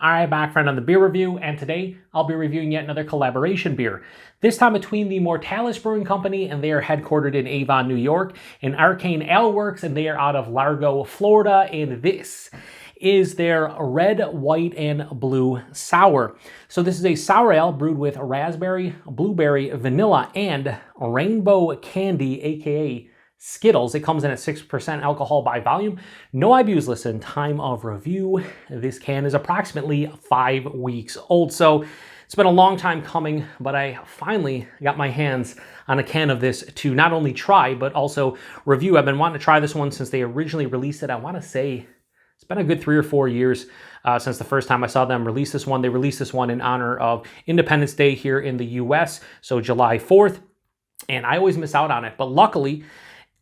Alright, back friend on the beer review, and today I'll be reviewing yet another collaboration beer. This time between the Mortalis Brewing Company, and they are headquartered in Avon, New York, and Arkane Aleworks, and they are out of Largo, Florida, and this is their red, white, and blue sour. So this is a sour ale brewed with raspberry, blueberry, vanilla, and rainbow candy, aka Skittles. It comes in at 6% alcohol by volume. No IBUs listed. Time of review. This can is approximately 5 weeks old. So it's been a long time coming, but I finally got my hands on a can of this to not only try, but also review. I've been wanting to try this one since they originally released it. I want to say it's been a good 3 or 4 years since the first time I saw them release this one. They released this one in honor of Independence Day here in the US, so July 4th, and I always miss out on it. But luckily,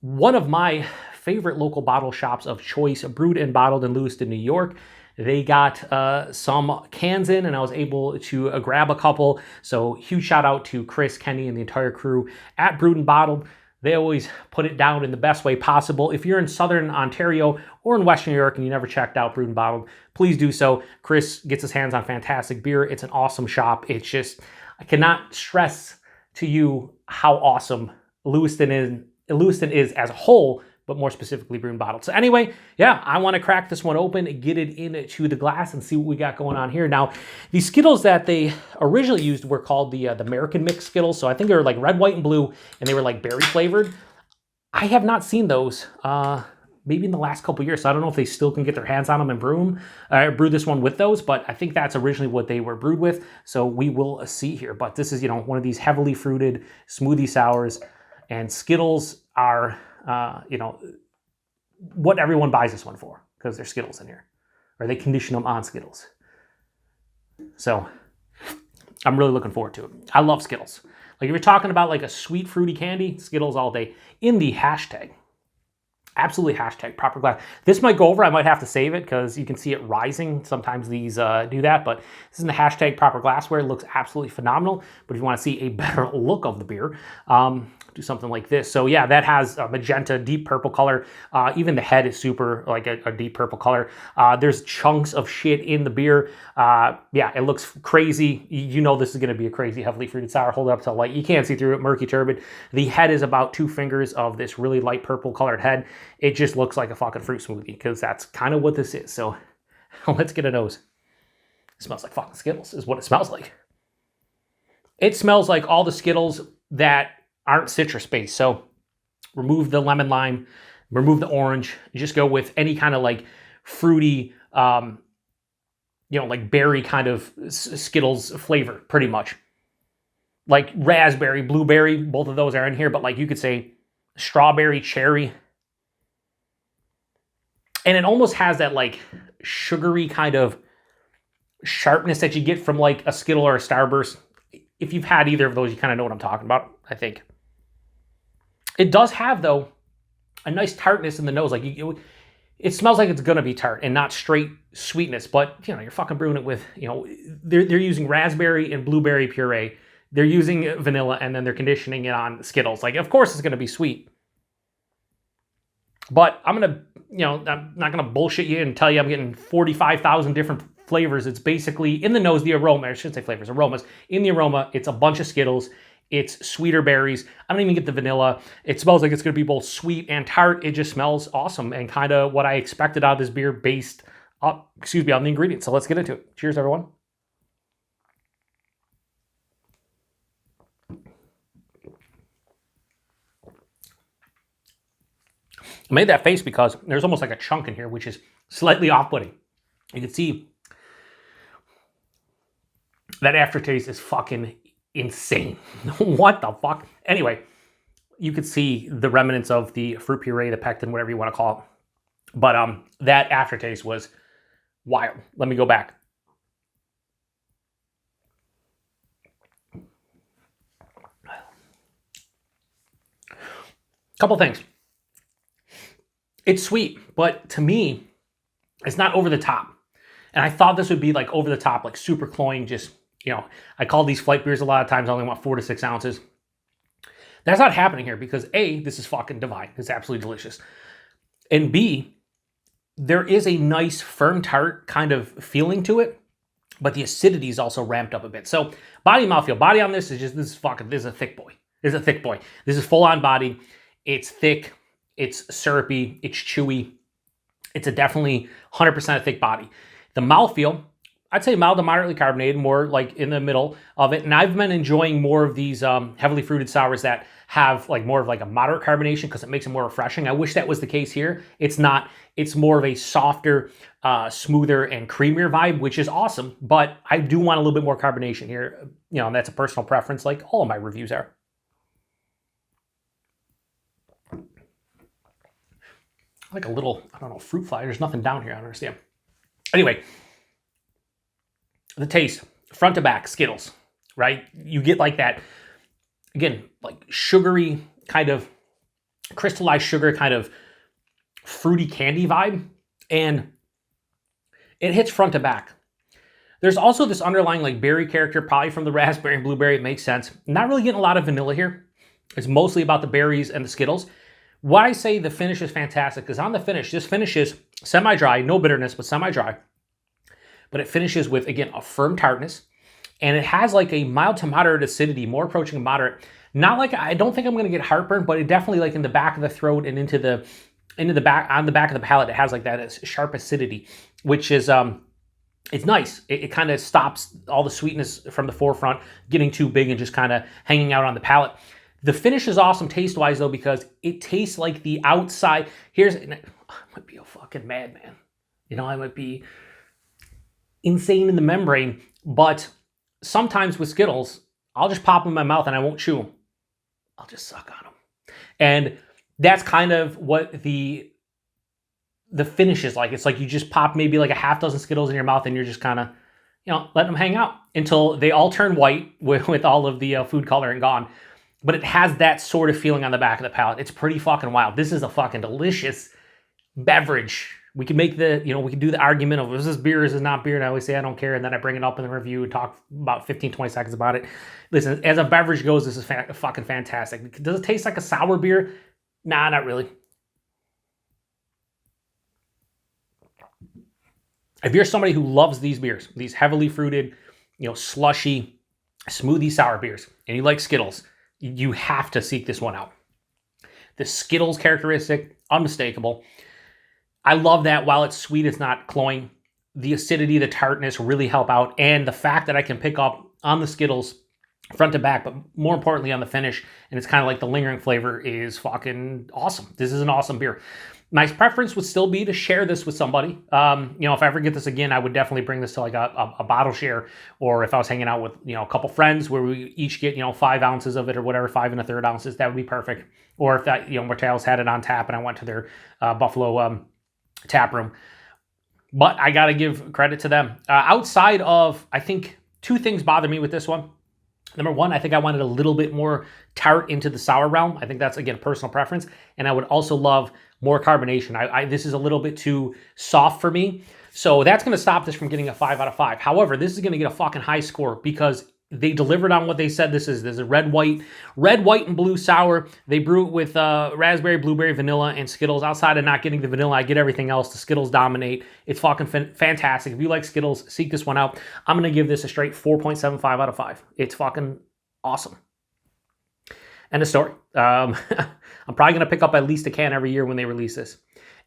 one of my favorite local bottle shops of choice, brewed and bottled in Lewiston, New York, they got some cans in, and I was able to grab a couple. So huge shout out to Chris, Kenny, and the entire crew at Brewed and Bottled. They always put it down in the best way possible. If you're in Southern Ontario or in Western New York and you never checked out Brewed and Bottled, please do so. Chris gets his hands on fantastic beer. It's an awesome shop. It's just, I cannot stress to you how awesome Lewiston is as a whole, but more specifically Brewed and Bottled. So anyway, yeah, I want to crack this one open, get it into the glass, and see what we got going on here. Now, the Skittles that they originally used were called the American Mix Skittles. So I think they were like red, white, and blue, and they were like berry flavored. I have not seen those maybe in the last couple years, so I don't know if they still can get their hands on them and brew this one with those, but I think that's originally what they were brewed with. So we will see here. But this is, one of these heavily fruited smoothie sours. And Skittles are, what everyone buys this one for, because there's Skittles in here, or they condition them on Skittles. So I'm really looking forward to it. I love Skittles. Like if you're talking about like a sweet fruity candy, Skittles all day. In the hashtag, absolutely hashtag proper glass. This might go over. I might have to save it because you can see it rising. Sometimes these do that, but this is in the hashtag proper glassware. It looks absolutely phenomenal. But if you want to see a better look of the beer, do something like this. So yeah, that has a magenta, deep purple color. Even the head is super like a deep purple color. There's chunks of shit in the beer. Yeah, it looks crazy. You know this is going to be a crazy heavily fruited sour. Hold it up to light. You can't see through it. Murky turbid. The head is about 2 fingers of this really light purple colored head. It just looks like a fucking fruit smoothie because that's kind of what this is. So let's get a nose. It smells like fucking Skittles is what it smells like. It smells like all the Skittles that aren't citrus-based. So remove the lemon lime, remove the orange, you just go with any kind of like fruity, like berry kind of Skittles flavor, pretty much. Like raspberry, blueberry, both of those are in here, but like you could say strawberry, cherry. And it almost has that like sugary kind of sharpness that you get from like a Skittle or a Starburst. If you've had either of those, you kind of know what I'm talking about, I think. It does have, though, a nice tartness in the nose. Like it smells like it's going to be tart and not straight sweetness. But, you're fucking brewing it with, they're using raspberry and blueberry puree. They're using vanilla, and then they're conditioning it on Skittles. Like, of course it's going to be sweet. But I'm going to, I'm not going to bullshit you and tell you I'm getting 45,000 different flavors. It's basically in the nose, the aroma, I shouldn't say flavors, aromas. In the aroma, it's a bunch of Skittles. It's sweeter berries. I don't even get the vanilla. It smells like it's going to be both sweet and tart. It just smells awesome and kind of what I expected out of this beer based on the ingredients. So let's get into it. Cheers, everyone. I made that face because there's almost like a chunk in here, which is slightly off-putting. You can see that aftertaste is fucking insane. What the fuck? Anyway, you could see the remnants of the fruit puree, the pectin, whatever you want to call it. But that aftertaste was wild. Let me go back. Couple things. It's sweet, but to me, it's not over the top. And I thought this would be like over the top, like super cloying, just, I call these flight beers a lot of times. I only want 4 to 6 ounces. That's not happening here because A, this is fucking divine. It's absolutely delicious. And B, there is a nice firm tart kind of feeling to it. but the acidity is also ramped up a bit. So body, mouthfeel. Body on this is just, this is a thick boy. This is a thick boy. This is full on body. It's thick. It's syrupy. It's chewy. It's a definitely 100% a thick body. The mouthfeel, I'd say mild to moderately carbonated, more like in the middle of it. And I've been enjoying more of these heavily fruited sours that have like more of like a moderate carbonation because it makes them more refreshing. I wish that was the case here. It's not. It's more of a softer, smoother, and creamier vibe, which is awesome. But I do want a little bit more carbonation here. You know, and that's a personal preference, like all of my reviews are. Like a little, I don't know, fruit fly. There's nothing down here. I don't understand. Anyway, the taste, front to back, Skittles, right? You get like that, again, like sugary kind of crystallized sugar, kind of fruity candy vibe. And it hits front to back. There's also this underlying like berry character, probably from the raspberry and blueberry. It makes sense. Not really getting a lot of vanilla here. It's mostly about the berries and the Skittles. Why I say the finish is fantastic, because on the finish, this finish is semi-dry, no bitterness, but semi-dry. But it finishes with, again, a firm tartness. And it has like a mild to moderate acidity, more approaching moderate. Not like, I don't think I'm going to get heartburn, but it definitely like in the back of the throat and into the back, on the back of the palate, it has like that sharp acidity, which is, it's nice. It kind of stops all the sweetness from the forefront getting too big and just kind of hanging out on the palate. The finish is awesome taste-wise, though, because it tastes like the outside. I might be a fucking madman. You know, I might be insane in the membrane, but sometimes with Skittles, I'll just pop them in my mouth and I won't chew them. I'll just suck on them. And that's kind of what the finish is like. It's like you just pop maybe like a half dozen Skittles in your mouth and you're just kind of, you know, letting them hang out until they all turn white with all of the food coloring gone. But it has that sort of feeling on the back of the palate. It's pretty fucking wild. This is a fucking delicious beverage. We can make we can do the argument of, is this beer, is this not beer? And I always say I don't care. And then I bring it up in the review and talk about 15, 20 seconds about it. Listen, as a beverage goes, this is fucking fantastic. Does it taste like a sour beer? Nah, not really. If you're somebody who loves these beers, these heavily fruited, slushy, smoothie sour beers, and you like Skittles, you have to seek this one out. The Skittles characteristic, unmistakable. I love that while it's sweet, it's not cloying. The acidity, the tartness really help out. And the fact that I can pick up on the Skittles front to back, but more importantly on the finish, and it's kind of like the lingering flavor, is fucking awesome. This is an awesome beer. My preference would still be to share this with somebody. If I ever get this again, I would definitely bring this to like a bottle share, or if I was hanging out with, a couple friends where we each get, 5 ounces of it or whatever, 5 1/3 ounces, that would be perfect. Or if that, Mortalis had it on tap and I went to their Buffalo tap room. But I got to give credit to them. Outside of, I think 2 things bother me with this one. Number one, I think I wanted a little bit more tart into the sour realm. I think that's, again, personal preference. And I would also love more carbonation. This is a little bit too soft for me. So that's going to stop this from getting a 5 out of 5. However, this is going to get a fucking high score because they delivered on what they said this is. This is a red, white, and blue sour. They brew it with raspberry, blueberry, vanilla, and Skittles. Outside of not getting the vanilla, I get everything else. The Skittles dominate. It's fucking fantastic. If you like Skittles, seek this one out. I'm going to give this a straight 4.75 out of 5. It's fucking awesome. End of story. I'm probably going to pick up at least a can every year when they release this.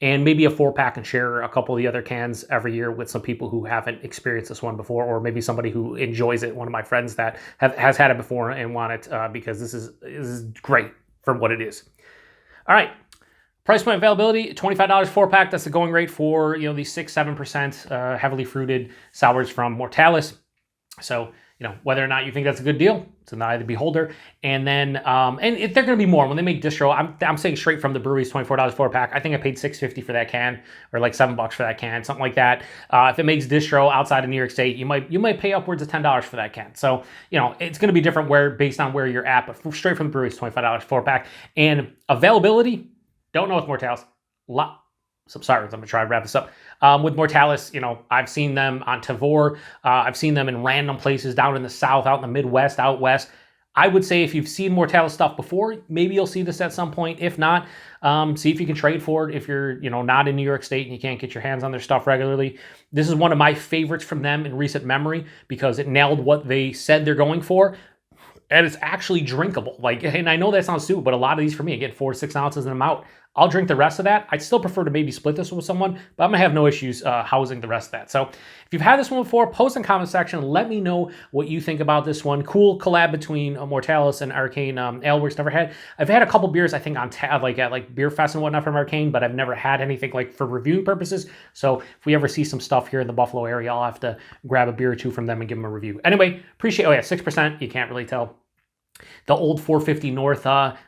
And maybe a 4-pack and share a couple of the other cans every year with some people who haven't experienced this one before, or maybe somebody who enjoys it. One of my friends that has had it before and want it because this is great for what it is. All right. Price point availability, $25 4-pack. That's the going rate for, the 6-7% heavily fruited sours from Mortalis. So, whether or not you think that's a good deal, it's an eye of the beholder. And then, and if they're going to be more when they make distro, I'm saying straight from the brewery's $24 4-pack. I think I paid $6.50 for that can, or like $7 for that can, something like that. If it makes distro outside of New York State, you might pay upwards of $10 for that can. So, it's going to be different based on where you're at, but straight from the brewery's $25 4-pack. And availability, don't know with Mortalis. Some sirens. I'm going to try to wrap this up. With Mortalis, I've seen them on Tavor. I've seen them in random places down in the South, out in the Midwest, out West. I would say if you've seen Mortalis stuff before, maybe you'll see this at some point. If not, see if you can trade for it if you're, not in New York State and you can't get your hands on their stuff regularly. This is one of my favorites from them in recent memory because it nailed what they said they're going for. And it's actually drinkable. And I know that sounds stupid, but a lot of these for me, I get 4 to 6 ounces and I'm out. I'll drink the rest of that. I'd still prefer to maybe split this with someone, but I'm gonna have no issues housing the rest of that. So if you've had this one before, post in the comment section. Let me know what you think about this one. Cool collab between Mortalis and Arkane Aleworks. I've had a couple beers, I think, on tap, at Beer Fest and whatnot from Arkane, but I've never had anything for reviewing purposes. So if we ever see some stuff here in the Buffalo area, I'll have to grab a beer or two from them and give them a review. Anyway, appreciate, 6%, you can't really tell. The old 450 North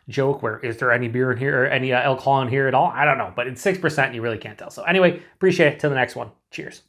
joke where is there any beer in here or any alcohol in here at all? I don't know, but it's 6% and you really can't tell. So anyway, appreciate it. Till the next one. Cheers.